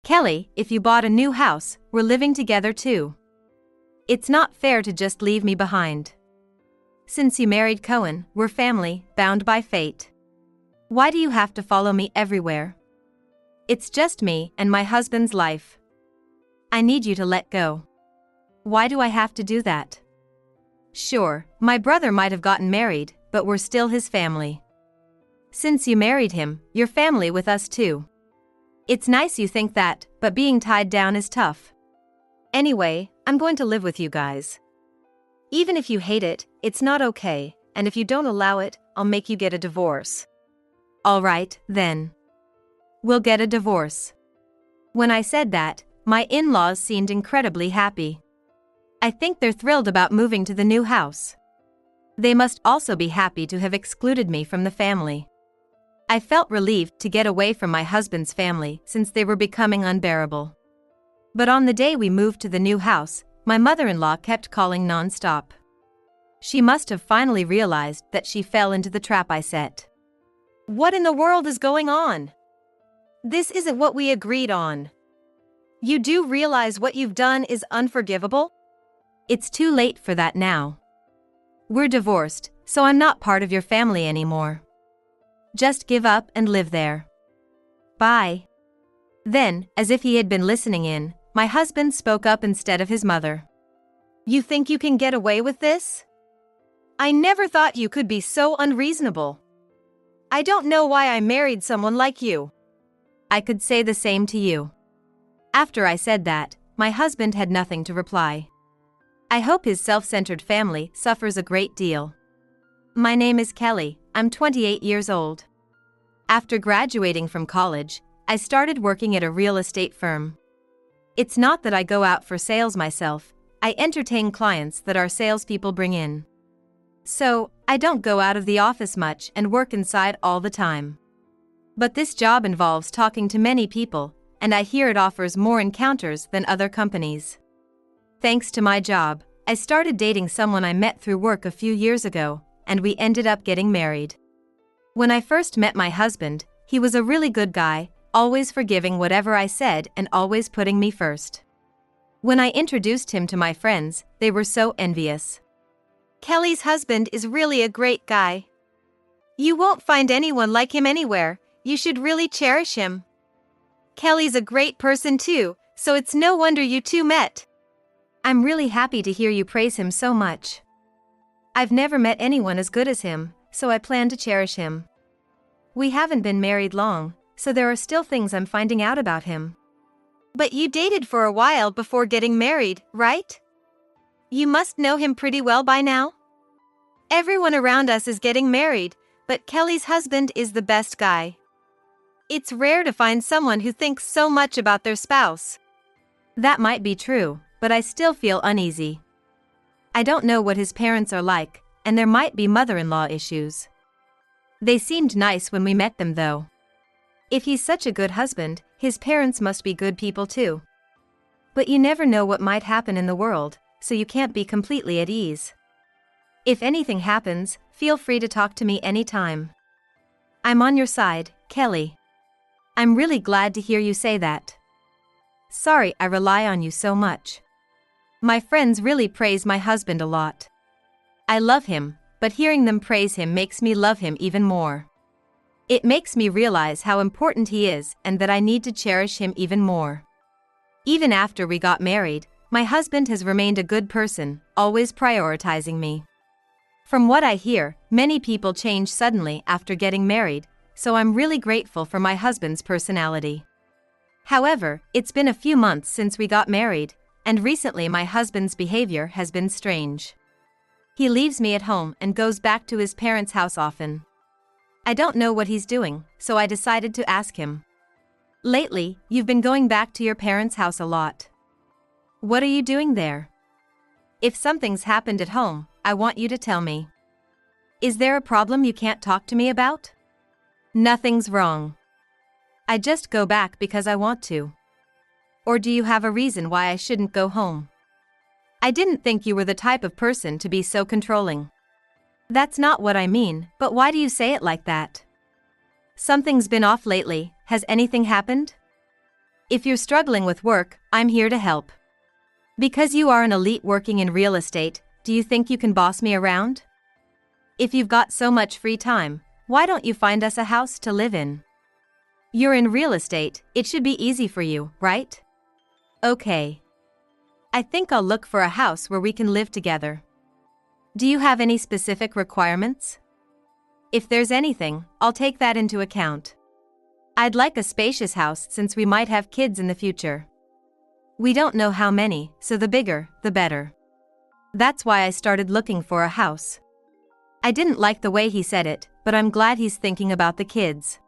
Kelly, if you bought a new house, we're living together too. It's not fair to just leave me behind. Since you married Cohen, we're family, bound by fate. Why do you have to follow me everywhere? It's just me and my husband's life. I need you to let go. Why do I have to do that? Sure, my brother might have gotten married, but we're still his family. Since you married him, you're family with us too. It's nice you think that, but being tied down is tough. Anyway, I'm going to live with you guys. Even if you hate it, it's not okay, and if you don't allow it, I'll make you get a divorce. All right, then. We'll get a divorce. When I said that, my in-laws seemed incredibly happy. I think they're thrilled about moving to the new house. They must also be happy to have excluded me from the family. I felt relieved to get away from my husband's family since they were becoming unbearable. But on the day we moved to the new house, my mother-in-law kept calling non-stop. She must have finally realized that she fell into the trap I set. What in the world is going on? This isn't what we agreed on. You do realize what you've done is unforgivable? It's too late for that now. We're divorced, so I'm not part of your family anymore. Just give up and live there. Bye. Then, as if he had been listening in, my husband spoke up instead of his mother. You think you can get away with this? I never thought you could be so unreasonable. I don't know why I married someone like you. I could say the same to you. After I said that, my husband had nothing to reply. I hope his self-centered family suffers a great deal. My name is Kelly, I'm 28 years old. After graduating from college, I started working at a real estate firm. It's not that I go out for sales myself, I entertain clients that our salespeople bring in. So, I don't go out of the office much and work inside all the time. But this job involves talking to many people, and I hear it offers more encounters than other companies. Thanks to my job, I started dating someone I met through work a few years ago, and we ended up getting married. When I first met my husband, he was a really good guy, always forgiving whatever I said and always putting me first. When I introduced him to my friends, they were so envious. Kelly's husband is really a great guy. You won't find anyone like him anywhere, you should really cherish him. Kelly's a great person too, so it's no wonder you two met. I'm really happy to hear you praise him so much. I've never met anyone as good as him, so I plan to cherish him. We haven't been married long, so there are still things I'm finding out about him. But you dated for a while before getting married, right? You must know him pretty well by now? Everyone around us is getting married, but Kelly's husband is the best guy. It's rare to find someone who thinks so much about their spouse. That might be true, but I still feel uneasy. I don't know what his parents are like, and there might be mother-in-law issues. They seemed nice when we met them though. If he's such a good husband, his parents must be good people too. But you never know what might happen in the world, so you can't be completely at ease. If anything happens, feel free to talk to me anytime. I'm on your side, Kelly. I'm really glad to hear you say that. Sorry I rely on you so much. My friends really praise my husband a lot. I love him, but hearing them praise him makes me love him even more. It makes me realize how important he is and that I need to cherish him even more. Even after we got married, my husband has remained a good person, always prioritizing me. From what I hear, many people change suddenly after getting married, so I'm really grateful for my husband's personality. However, it's been a few months since we got married, and recently my husband's behavior has been strange. He leaves me at home and goes back to his parents' house often. I don't know what he's doing, so I decided to ask him. Lately, you've been going back to your parents' house a lot. What are you doing there? If something's happened at home, I want you to tell me. Is there a problem you can't talk to me about? Nothing's wrong. I just go back because I want to. Or do you have a reason why I shouldn't go home? I didn't think you were the type of person to be so controlling. That's not what I mean, but why do you say it like that? Something's been off lately, has anything happened? If you're struggling with work, I'm here to help. Because you are an elite working in real estate, do you think you can boss me around? If you've got so much free time, why don't you find us a house to live in? You're in real estate, it should be easy for you, right? Okay. I think I'll look for a house where we can live together. Do you have any specific requirements? If there's anything, I'll take that into account. I'd like a spacious house since we might have kids in the future. We don't know how many, so the bigger, the better. That's why I started looking for a house. I didn't like the way he said it, but I'm glad he's thinking about the kids.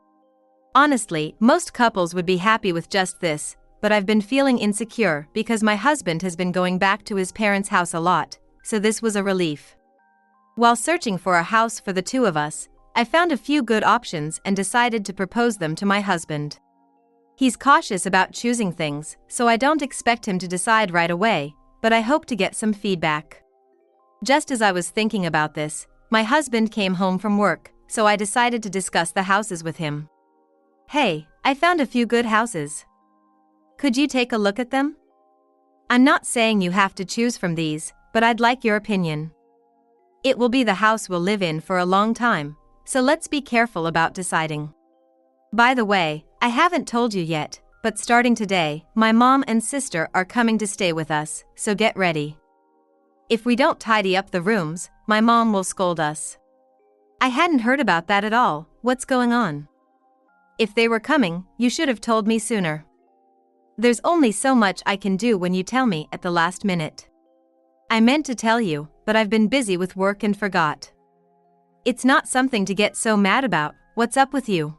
Honestly, most couples would be happy with just this, but I've been feeling insecure because my husband has been going back to his parents' house a lot, so this was a relief. While searching for a house for the two of us, I found a few good options and decided to propose them to my husband. He's cautious about choosing things, so I don't expect him to decide right away, but I hope to get some feedback. Just as I was thinking about this, my husband came home from work, so I decided to discuss the houses with him. Hey, I found a few good houses. Could you take a look at them? I'm not saying you have to choose from these, but I'd like your opinion. It will be the house we'll live in for a long time, so let's be careful about deciding. By the way, I haven't told you yet, but starting today, my mom and sister are coming to stay with us, so get ready. If we don't tidy up the rooms, my mom will scold us. I hadn't heard about that at all. What's going on? If they were coming, you should have told me sooner. There's only so much I can do when you tell me at the last minute. I meant to tell you, but I've been busy with work and forgot. It's not something to get so mad about. What's up with you?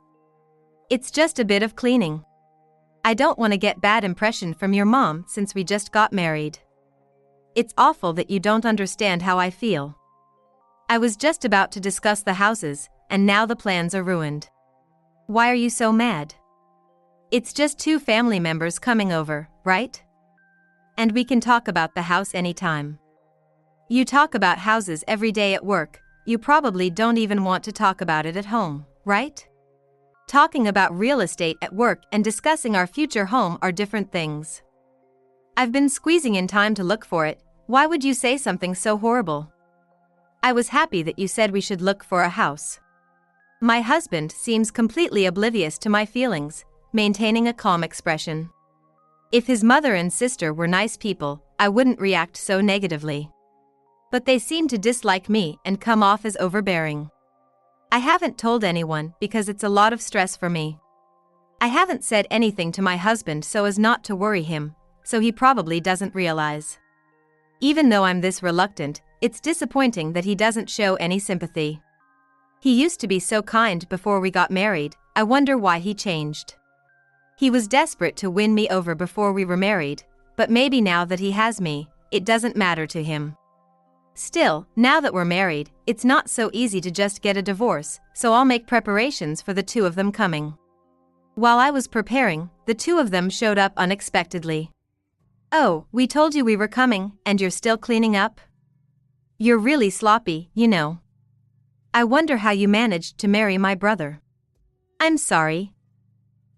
It's just a bit of cleaning. I don't want to get bad impression from your mom since we just got married. It's awful that you don't understand how I feel. I was just about to discuss the houses, and now the plans are ruined. Why are you so mad? It's just two family members coming over, right? And we can talk about the house anytime. You talk about houses every day at work, you probably don't even want to talk about it at home, right? Talking about real estate at work and discussing our future home are different things. I've been squeezing in time to look for it. Why would you say something so horrible? I was happy that you said we should look for a house. My husband seems completely oblivious to my feelings, maintaining a calm expression. If his mother and sister were nice people, I wouldn't react so negatively. But they seem to dislike me and come off as overbearing. I haven't told anyone because it's a lot of stress for me. I haven't said anything to my husband so as not to worry him, so he probably doesn't realize. Even though I'm this reluctant, it's disappointing that he doesn't show any sympathy. He used to be so kind before we got married. I wonder why he changed. He was desperate to win me over before we were married, but maybe now that he has me, it doesn't matter to him. Still, now that we're married, it's not so easy to just get a divorce, so I'll make preparations for the two of them coming. While I was preparing, the two of them showed up unexpectedly. Oh, we told you we were coming, and you're still cleaning up? You're really sloppy, you know. I wonder how you managed to marry my brother. I'm sorry.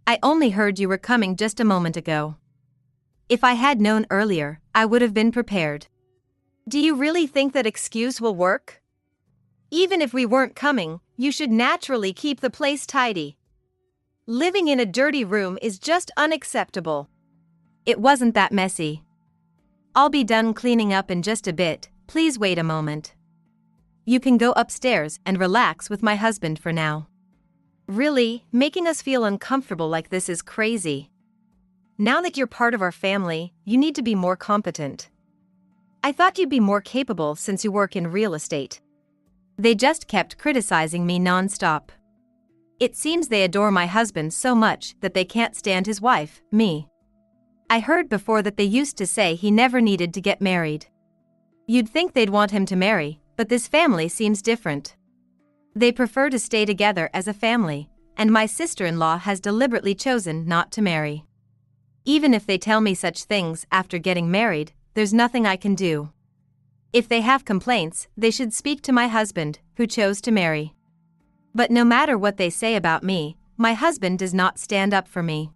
I only heard you were coming just a moment ago. If I had known earlier, I would have been prepared. Do you really think that excuse will work? Even if we weren't coming, you should naturally keep the place tidy. Living in a dirty room is just unacceptable. It wasn't that messy. I'll be done cleaning up in just a bit, please wait a moment. You can go upstairs and relax with my husband for now. Really, making us feel uncomfortable like this is crazy. Now that you're part of our family, you need to be more competent. I thought you'd be more capable since you work in real estate. They just kept criticizing me non-stop. It seems they adore my husband so much that they can't stand his wife, me. I heard before that they used to say he never needed to get married. You'd think they'd want him to marry, but this family seems different. They prefer to stay together as a family, and my sister-in-law has deliberately chosen not to marry. Even if they tell me such things after getting married, there's nothing I can do. If they have complaints, they should speak to my husband, who chose to marry. But no matter what they say about me, my husband does not stand up for me.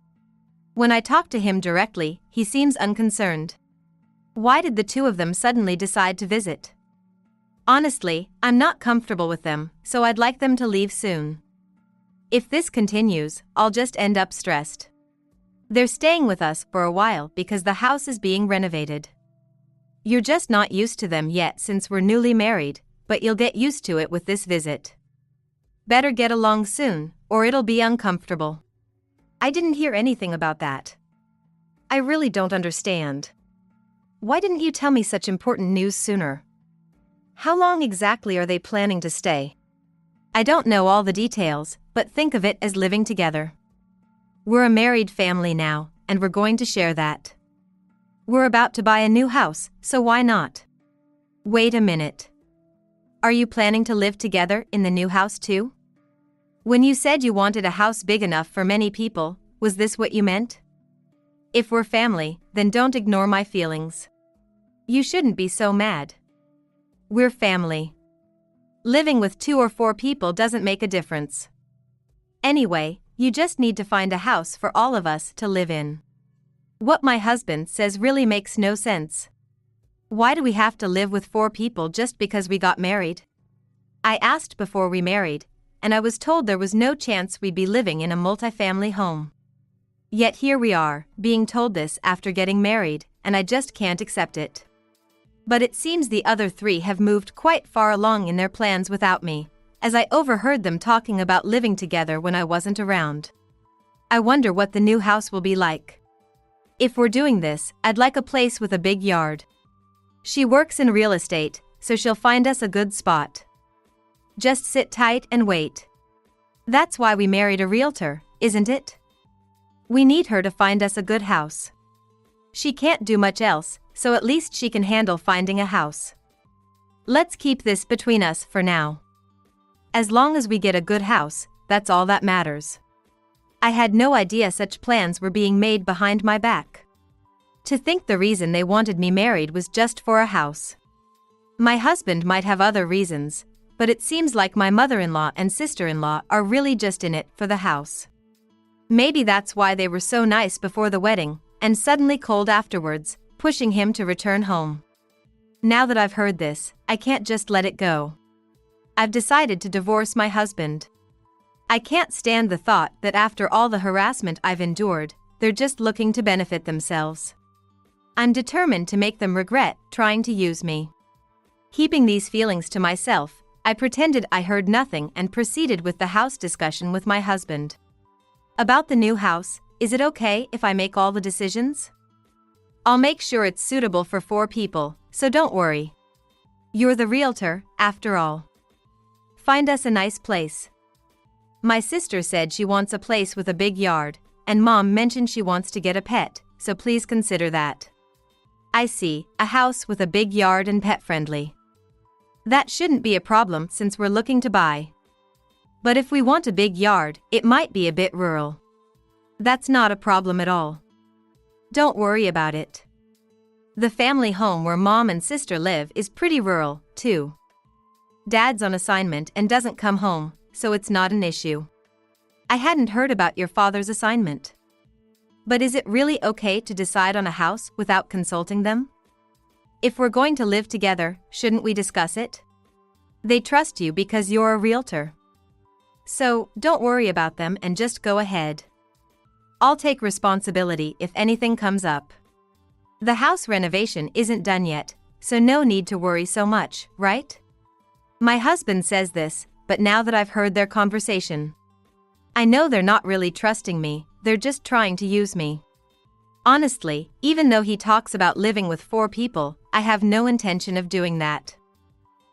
When I talk to him directly, he seems unconcerned. Why did the two of them suddenly decide to visit? Honestly, I'm not comfortable with them, so I'd like them to leave soon. If this continues, I'll just end up stressed. They're staying with us for a while because the house is being renovated. You're just not used to them yet since we're newly married, but you'll get used to it with this visit. Better get along soon, or it'll be uncomfortable. I didn't hear anything about that. I really don't understand. Why didn't you tell me such important news sooner? How long exactly are they planning to stay? I don't know all the details, but think of it as living together. We're a married family now, and we're going to share that. We're about to buy a new house, so why not? Wait a minute. Are you planning to live together in the new house too? When you said you wanted a house big enough for many people, was this what you meant? If we're family, then don't ignore my feelings. You shouldn't be so mad. We're family. Living with 2 or 4 people doesn't make a difference. Anyway, you just need to find a house for all of us to live in. What my husband says really makes no sense. Why do we have to live with 4 people just because we got married? I asked before we married, and I was told there was no chance we'd be living in a multifamily home. Yet here we are, being told this after getting married, and I just can't accept it. But it seems the other 3 have moved quite far along in their plans without me, as I overheard them talking about living together when I wasn't around. I wonder what the new house will be like. If we're doing this, I'd like a place with a big yard. She works in real estate, so she'll find us a good spot. Just sit tight and wait. That's why we married a realtor, isn't it? We need her to find us a good house. She can't do much else, so at least she can handle finding a house. Let's keep this between us for now. As long as we get a good house, that's all that matters. I had no idea such plans were being made behind my back. To think the reason they wanted me married was just for a house. My husband might have other reasons, but it seems like my mother-in-law and sister-in-law are really just in it for the house. Maybe that's why they were so nice before the wedding, and suddenly cold afterwards, pushing him to return home. Now that I've heard this, I can't just let it go. I've decided to divorce my husband. I can't stand the thought that after all the harassment I've endured, they're just looking to benefit themselves. I'm determined to make them regret trying to use me. Keeping these feelings to myself, I pretended I heard nothing and proceeded with the house discussion with my husband. About the new house, is it okay if I make all the decisions? I'll make sure it's suitable for 4 people, so don't worry. You're the realtor, after all. Find us a nice place. My sister said she wants a place with a big yard, and Mom mentioned she wants to get a pet, so please consider that. I see, a house with a big yard and pet-friendly. That shouldn't be a problem since we're looking to buy. But if we want a big yard, it might be a bit rural. That's not a problem at all. Don't worry about it. The family home where Mom and sister live is pretty rural, too. Dad's on assignment and doesn't come home, so it's not an issue. I hadn't heard about your father's assignment. But is it really okay to decide on a house without consulting them? If we're going to live together, shouldn't we discuss it? They trust you because you're a realtor. So, don't worry about them and just go ahead. I'll take responsibility if anything comes up. The house renovation isn't done yet, so no need to worry so much, right? My husband says this, but now that I've heard their conversation, I know they're not really trusting me, they're just trying to use me. Honestly, even though he talks about living with 4 people, I have no intention of doing that.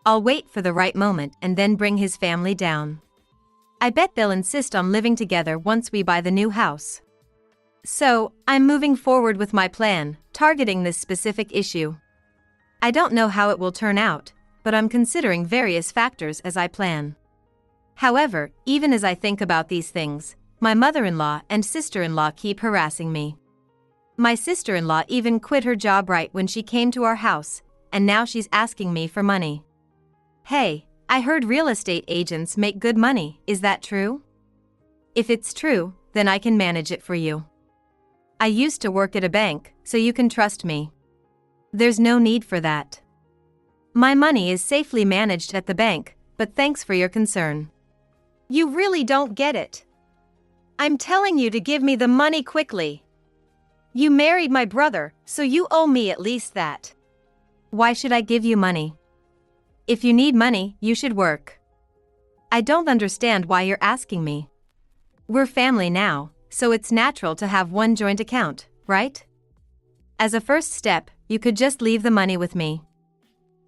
I'll wait for the right moment and then bring his family down. I bet they'll insist on living together once we buy the new house. So, I'm moving forward with my plan, targeting this specific issue. I don't know how it will turn out, but I'm considering various factors as I plan. However, even as I think about these things, my mother-in-law and sister-in-law keep harassing me. My sister-in-law even quit her job right when she came to our house, and now she's asking me for money. Hey, I heard real estate agents make good money, is that true? If it's true, then I can manage it for you. I used to work at a bank, so you can trust me. There's no need for that. My money is safely managed at the bank, but thanks for your concern. You really don't get it. I'm telling you to give me the money quickly. You married my brother, so you owe me at least that. Why should I give you money? If you need money, you should work. I don't understand why you're asking me. We're family now, so it's natural to have one joint account, right? As a first step, you could just leave the money with me.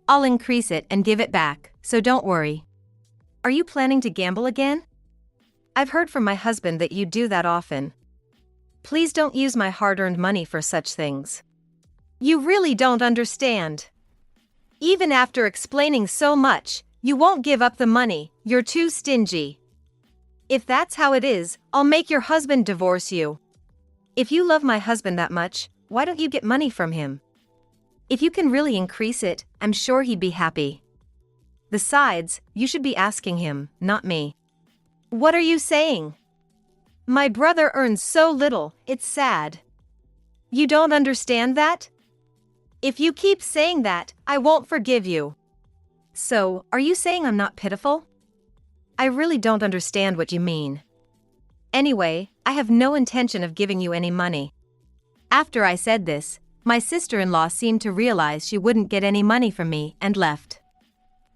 I'll increase it and give it back, so don't worry. Are you planning to gamble again? I've heard from my husband that you do that often. Please don't use my hard-earned money for such things. You really don't understand. Even after explaining so much, you won't give up the money. You're too stingy. If that's how it is, I'll make your husband divorce you. If you love my husband that much, why don't you get money from him? If you can really increase it, I'm sure he'd be happy. Besides, you should be asking him, not me. What are you saying? My brother earns so little, it's sad. You don't understand that? If you keep saying that, I won't forgive you. So, are you saying I'm not pitiful? I really don't understand what you mean. Anyway, I have no intention of giving you any money. After I said this, my sister-in-law seemed to realize she wouldn't get any money from me and left.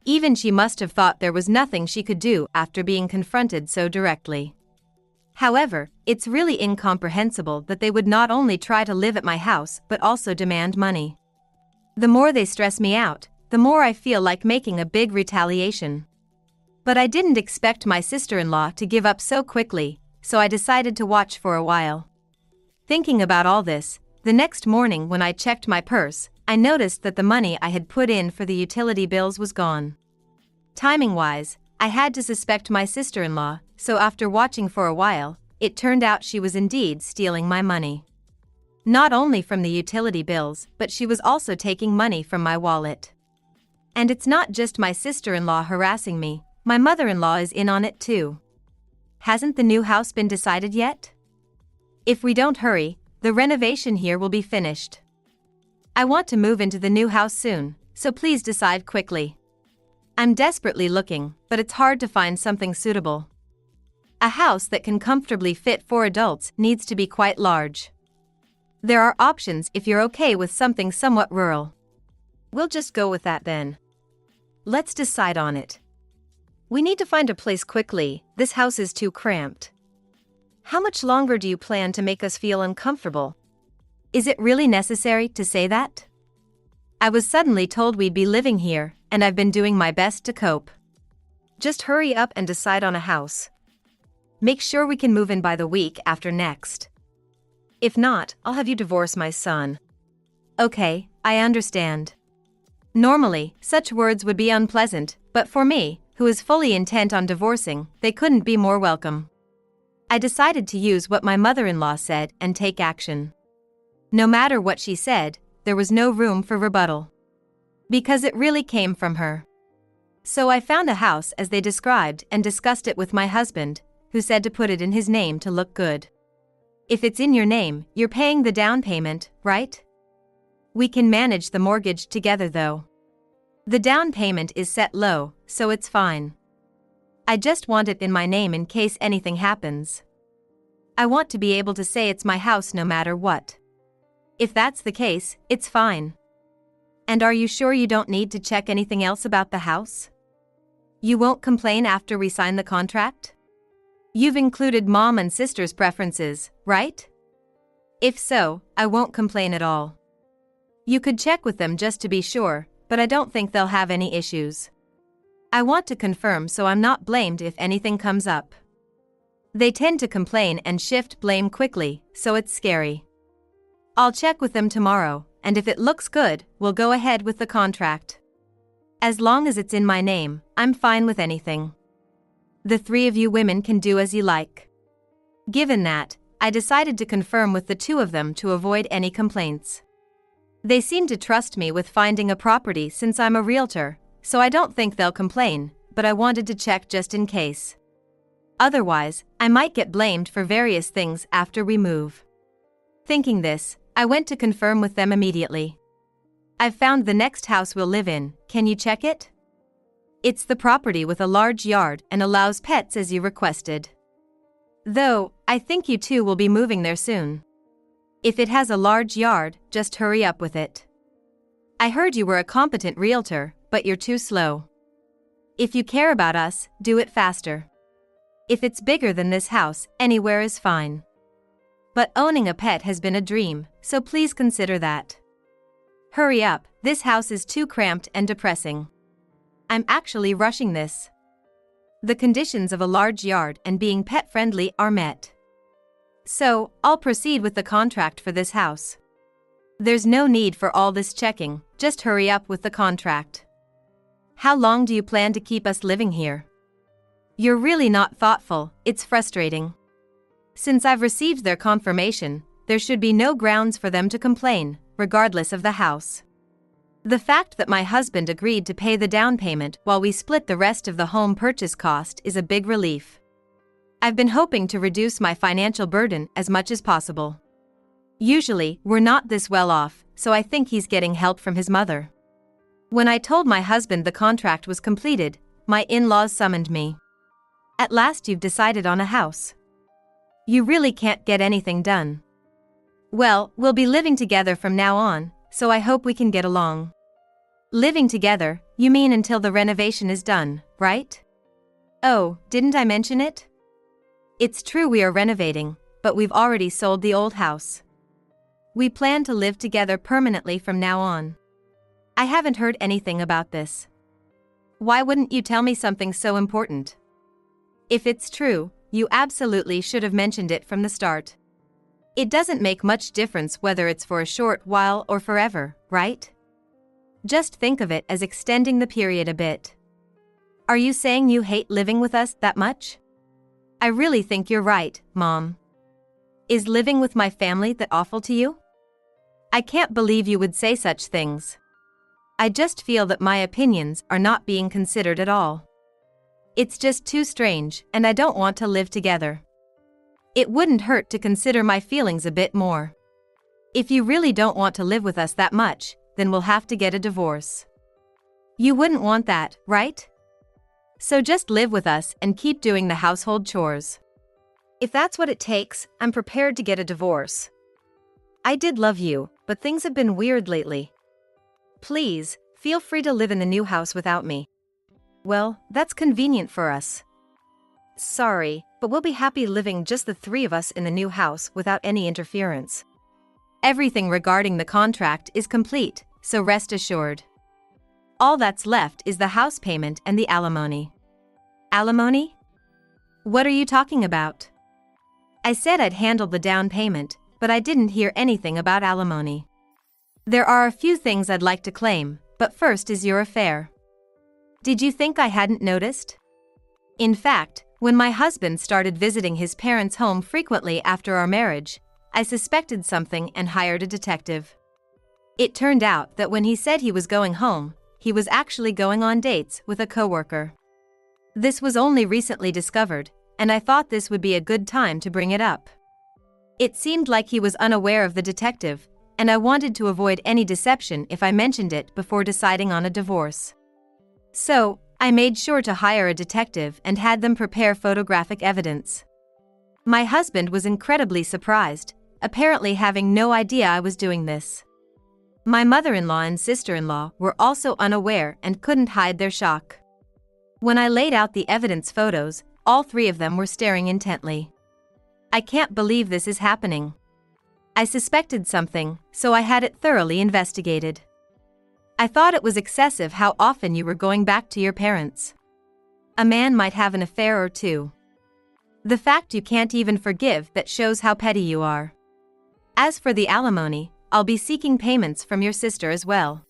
Even she must have thought there was nothing she could do after being confronted so directly. However, it's really incomprehensible that they would not only try to live at my house but also demand money. The more they stress me out, the more I feel like making a big retaliation. But I didn't expect my sister-in-law to give up so quickly, so I decided to watch for a while. Thinking about all this, the next morning when I checked my purse, I noticed that the money I had put in for the utility bills was gone. Timing-wise, I had to suspect my sister-in-law, so after watching for a while, it turned out she was indeed stealing my money. Not only from the utility bills, but she was also taking money from my wallet. And it's not just my sister-in-law harassing me, my mother-in-law is in on it too. Hasn't the new house been decided yet? If we don't hurry, the renovation here will be finished. I want to move into the new house soon, so please decide quickly. I'm desperately looking, but it's hard to find something suitable. A house that can comfortably fit 4 adults needs to be quite large. There are options if you're okay with something somewhat rural. We'll just go with that then. Let's decide on it. We need to find a place quickly, this house is too cramped. How much longer do you plan to make us feel uncomfortable? Is it really necessary to say that? I was suddenly told we'd be living here, and I've been doing my best to cope. Just hurry up and decide on a house. Make sure we can move in by the week after next. If not, I'll have you divorce my son. Okay, I understand. Normally, such words would be unpleasant, but for me, who is fully intent on divorcing, they couldn't be more welcome. I decided to use what my mother-in-law said and take action. No matter what she said, there was no room for rebuttal. Because it really came from her. So I found a house as they described and discussed it with my husband, who said to put it in his name to look good. If it's in your name, you're paying the down payment, right? We can manage the mortgage together though. The down payment is set low, so it's fine. I just want it in my name in case anything happens. I want to be able to say it's my house no matter what. If that's the case, it's fine. And are you sure you don't need to check anything else about the house? You won't complain after we sign the contract? You've included mom and sister's preferences, right? If so, I won't complain at all. You could check with them just to be sure, but I don't think they'll have any issues. I want to confirm so I'm not blamed if anything comes up. They tend to complain and shift blame quickly, so it's scary. I'll check with them tomorrow, and if it looks good, we'll go ahead with the contract. As long as it's in my name, I'm fine with anything. The 3 of you women can do as you like. Given that, I decided to confirm with the 2 of them to avoid any complaints. They seem to trust me with finding a property since I'm a realtor, so I don't think they'll complain, but I wanted to check just in case. Otherwise, I might get blamed for various things after we move. Thinking this, I went to confirm with them immediately. I've found the next house we'll live in, can you check it? It's the property with a large yard and allows pets as you requested. Though, I think you two will be moving there soon. If it has a large yard, just hurry up with it. I heard you were a competent realtor, but you're too slow. If you care about us, do it faster. If it's bigger than this house, anywhere is fine. But owning a pet has been a dream, so please consider that. Hurry up, this house is too cramped and depressing. I'm actually rushing this. The conditions of a large yard and being pet-friendly are met. So, I'll proceed with the contract for this house. There's no need for all this checking, just hurry up with the contract. How long do you plan to keep us living here? You're really not thoughtful, it's frustrating. Since I've received their confirmation, there should be no grounds for them to complain, regardless of the house. The fact that my husband agreed to pay the down payment while we split the rest of the home purchase cost is a big relief. I've been hoping to reduce my financial burden as much as possible. Usually, we're not this well off, so I think he's getting help from his mother. When I told my husband the contract was completed, my in-laws summoned me. At last you've decided on a house. You really can't get anything done. Well, we'll be living together from now on, so I hope we can get along. Living together, you mean until the renovation is done, right? Oh, didn't I mention it? It's true we are renovating, but we've already sold the old house. We plan to live together permanently from now on. I haven't heard anything about this. Why wouldn't you tell me something so important? If it's true, you absolutely should have mentioned it from the start. It doesn't make much difference whether it's for a short while or forever, right? Just think of it as extending the period a bit. Are you saying you hate living with us that much? I really think you're right, Mom. Is living with my family that awful to you? I can't believe you would say such things. I just feel that my opinions are not being considered at all. It's just too strange, and I don't want to live together. It wouldn't hurt to consider my feelings a bit more. If you really don't want to live with us that much, then we'll have to get a divorce. You wouldn't want that, right? So just live with us and keep doing the household chores. If that's what it takes, I'm prepared to get a divorce. I did love you, but things have been weird lately. Please, feel free to live in the new house without me. Well, that's convenient for us. Sorry, but we'll be happy living just the three of us in the new house without any interference. Everything regarding the contract is complete, so rest assured. All that's left is the house payment and the alimony. Alimony? What are you talking about? I said I'd handled the down payment, but I didn't hear anything about alimony. There are a few things I'd like to claim, but first is your affair. Did you think I hadn't noticed? In fact, when my husband started visiting his parents' home frequently after our marriage, I suspected something and hired a detective. It turned out that when he said he was going home, he was actually going on dates with a coworker. This was only recently discovered, and I thought this would be a good time to bring it up. It seemed like he was unaware of the detective, and I wanted to avoid any deception if I mentioned it before deciding on a divorce. So, I made sure to hire a detective and had them prepare photographic evidence. My husband was incredibly surprised, apparently having no idea I was doing this. My mother-in-law and sister-in-law were also unaware and couldn't hide their shock. When I laid out the evidence photos, all three of them were staring intently. I can't believe this is happening. I suspected something, so I had it thoroughly investigated. I thought it was excessive how often you were going back to your parents. A man might have an affair or two. The fact you can't even forgive that shows how petty you are. As for the alimony, I'll be seeking payments from your sister as well.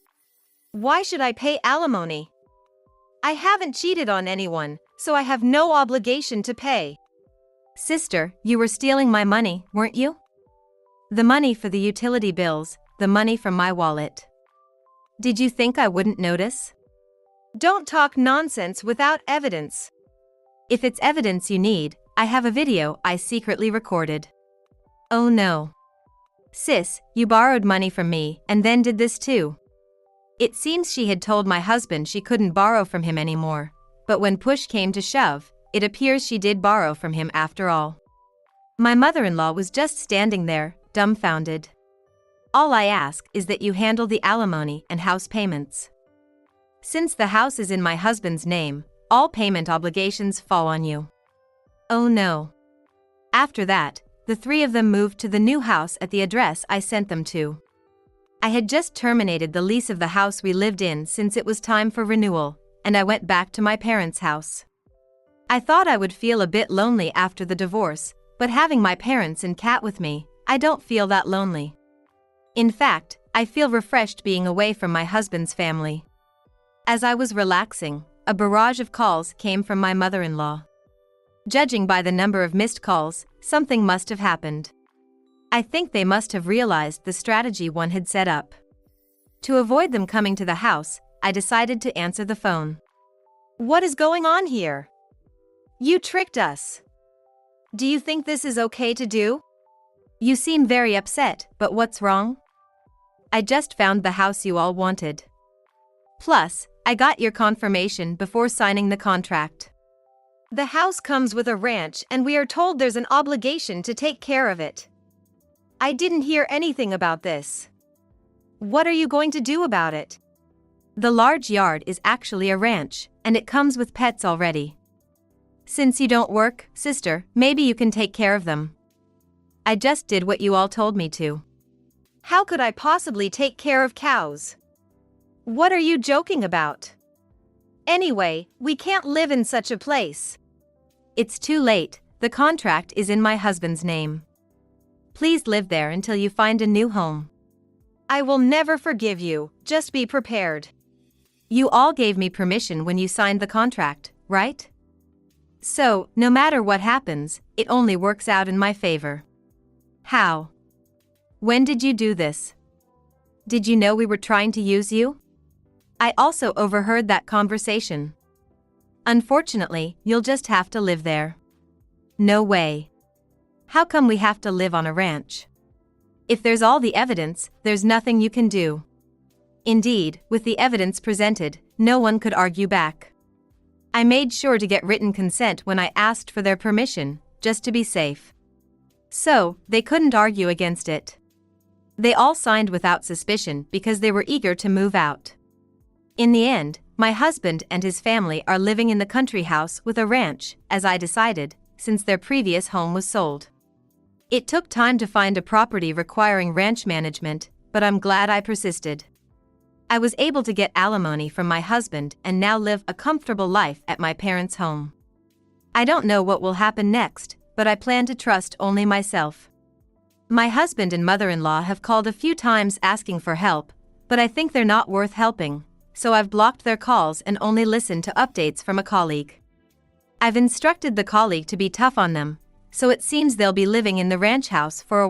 Why should I pay alimony? I haven't cheated on anyone, so I have no obligation to pay. Sister, you were stealing my money, weren't you? The money for the utility bills, the money from my wallet. Did you think I wouldn't notice? Don't talk nonsense without evidence. If it's evidence you need, I have a video I secretly recorded. Oh no. Sis, you borrowed money from me and then did this too. It seems she had told my husband she couldn't borrow from him anymore, but when push came to shove, it appears she did borrow from him after all. My mother-in-law was just standing there, dumbfounded. All I ask is that you handle the alimony and house payments. Since the house is in my husband's name, all payment obligations fall on you. Oh no. After that, the three of them moved to the new house at the address I sent them to. I had just terminated the lease of the house we lived in since it was time for renewal, and I went back to my parents' house. I thought I would feel a bit lonely after the divorce, but having my parents and cat with me, I don't feel that lonely. In fact, I feel refreshed being away from my husband's family. As I was relaxing, a barrage of calls came from my mother-in-law. Judging by the number of missed calls, something must have happened. I think they must have realized the strategy one had set up. To avoid them coming to the house, I decided to answer the phone. What is going on here? You tricked us. Do you think this is okay to do? You seem very upset, but what's wrong? I just found the house you all wanted. Plus, I got your confirmation before signing the contract. The house comes with a ranch and we are told there's an obligation to take care of it. I didn't hear anything about this. What are you going to do about it? The large yard is actually a ranch, and it comes with pets already. Since you don't work, sister, maybe you can take care of them. I just did what you all told me to. How could I possibly take care of cows? What are you joking about? Anyway, we can't live in such a place. It's too late, the contract is in my husband's name. Please live there until you find a new home. I will never forgive you, just be prepared. You all gave me permission when you signed the contract, right? So, no matter what happens, it only works out in my favor. How? When did you do this? Did you know we were trying to use you? I also overheard that conversation. Unfortunately, you'll just have to live there. No way. How come we have to live on a ranch? If there's all the evidence, there's nothing you can do. Indeed, with the evidence presented, no one could argue back. I made sure to get written consent when I asked for their permission, just to be safe. So, they couldn't argue against it. They all signed without suspicion because they were eager to move out. In the end, my husband and his family are living in the country house with a ranch, as I decided, since their previous home was sold. It took time to find a property requiring ranch management, but I'm glad I persisted. I was able to get alimony from my husband and now live a comfortable life at my parents' home. I don't know what will happen next, but I plan to trust only myself. My husband and mother-in-law have called a few times asking for help, but I think they're not worth helping, so I've blocked their calls and only listened to updates from a colleague. I've instructed the colleague to be tough on them, so it seems they'll be living in the ranch house for a while.